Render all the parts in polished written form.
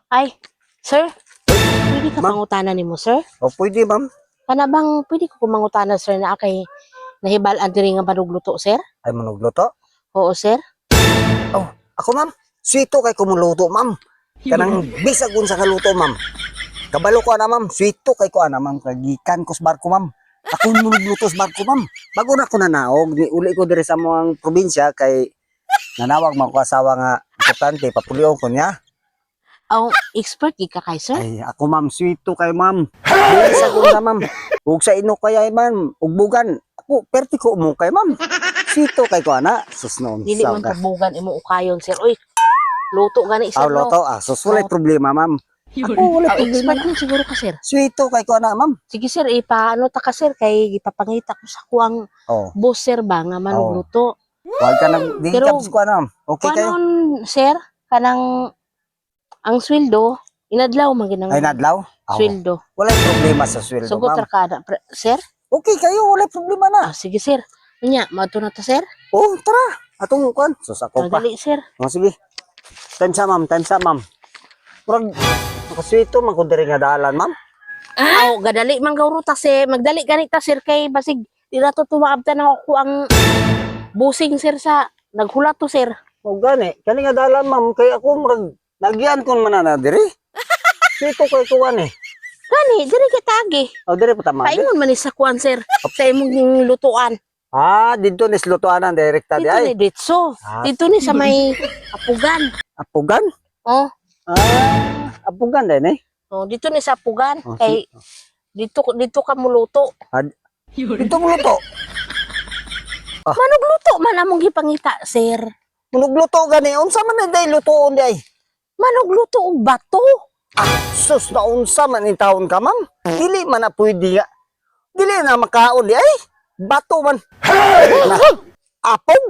Ay, sir, pwede ka Ma'am? pangutana ni mo, sir? O pwede, ma'am. Kana bang pwede ko mangutana, sir, na akay nahibalaan diri nga manugluto, sir? Ay manugluto. Oo, sir. Oh, ako, ma'am. Sweeto kay kumuluto, ma'am. Kanang bisag sa kaluto, ma'am. Kabalo ko ana, ma'am. Sweeto kay ko ana, ma'am. Kagikan ko sa barko, ma'am. Ako manugluto sa barko, ma'am. Bago na ko nanaog, ni uli ko diri sa mga probinsya kay nanawag man ko asawa nga importante papulion ko niya. Ang expert di ka kay, sir? Ay, ako, ma'am. Sweeto kay, ma'am. Bisag na, ma'am. Ug sa ino kaya, ma'am. Ug bugan. Ako, perti ko umukay, ma'am. Sweeto kay ko ana. Sus noon. Dili man pabugan imo ukayon, sir. Uy, luto gani, sir, Aw, no? loto. Sus, walay Oh. problema, ma'am. Ako, walay Ang problema. expert mo siguro ka, sir. Sweeto kay ko ana, ma'am. Sige, sir, ipaano ta ka, sir, kay ipapangita ko sa kuwang Oh. boss, sir, ba, nga manugluto. Wag ka nang di Pero, ka ko ana. Okay kayo. Kanon, sir, kanang ang sweldo, inadlaw man ginang Ay nadlaw. Aw. sweldo. Walay problema sa sweldo, Sugot ma'am. ra kada, sir? Okay kayo, walay problema na. Ah, sige, sir. Nya, mato na ta, sir? Oh, tara. Atong kuan. Sus ako pa. Dali, sir. Oh, sige. Time sa, ma'am. Time sa, ma'am. Murag nakasweeto man ko diri nga dalan, ma'am. Aw, gadali man gawro ta, sir. Magdali gani ta, sir, kay basig di na to tumaabta na ako ang busing, sir, sa naghula to, sir. O gani, kani nga dalan, ma'am, kay ako murag nagyan kon man na diri. Sweeto kay ko ani. Gani, diri kita agi. O diri pa tama. Paingon man ni sa kuan, sir. Sa imong lutuan. Ah, dito ni lutuanan direkta di Dito ay. ni Ditso. Ah. Dito ni sa may apugan. Apugan? Oh, Ah, apugan din eh. oh, dito ni sa apugan. Oh, Kay dito ka muluto. Dito mo luto. Manugluto man among gipangita, sir. Munugluto gani, unsa man na day lutoon di ay? Manugluto og bato. Sus na unsa man in taon ka, ma'am? Dili man na pwede nga. Dili na makaon di ay. Bato man. Na, apog.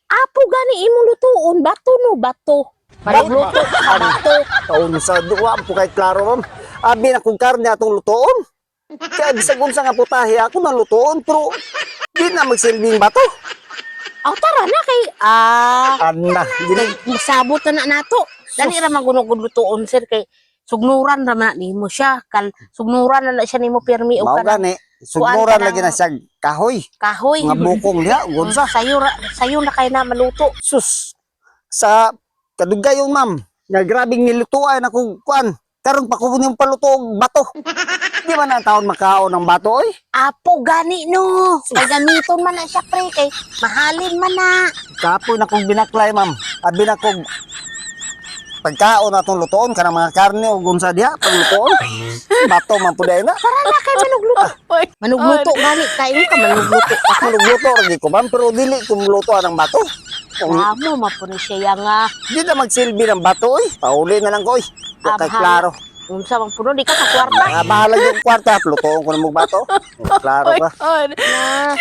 Apo gani imong lutuon, bato no, bato. Manugluto sa bato. Taon sa duwa po kay klaro, ma'am. Abi na kung karne atong lutoon. Kaya bisag unsa nga putahe ako na lutoon, pero di na magsilbing bato. Aw tara na kay Anna, dili. masabot na nato. Dali ra magunugod lutuon, sir, kay sugnuran ra man nimo siya. Sugnuran na siya nimo pirmi o Mao kanang gani. Sugmuran Kuan ka lagi na ng- siya kahoy. kahoy. Mga bukong diha, unsa? Sayo na kay na maluto. Sus, sa kadugayon, ma'am, nga grabing nilutuan ako, kuan, karon pa ko yung paluto og bato. Di man na taon makaon ng bato, oy. Apo gani no. Kay gamiton man na siya, pre, kay mahalin man na. Kapoy na kong binaklay, ma'am. Abi na kong pagkaon na itong lutoon, kanang mga karne o gunsa diha, paglutoon. Bato man po dahil na. Tara na kay manugluto. Manugluto gani, kayo ka manugluto. Manugluto, lagi ko, ma'am, pero dili kong lutoan ng bato. Amo, mapuno siya nga. Di na magsilbi ng bato, oy. Pauli na lang ko, oy. Kay klaro. Unsa man puno, di ka sa kwarta. Bahala yung kwarta, lutoon ko ng bato. Klaro ka. Na,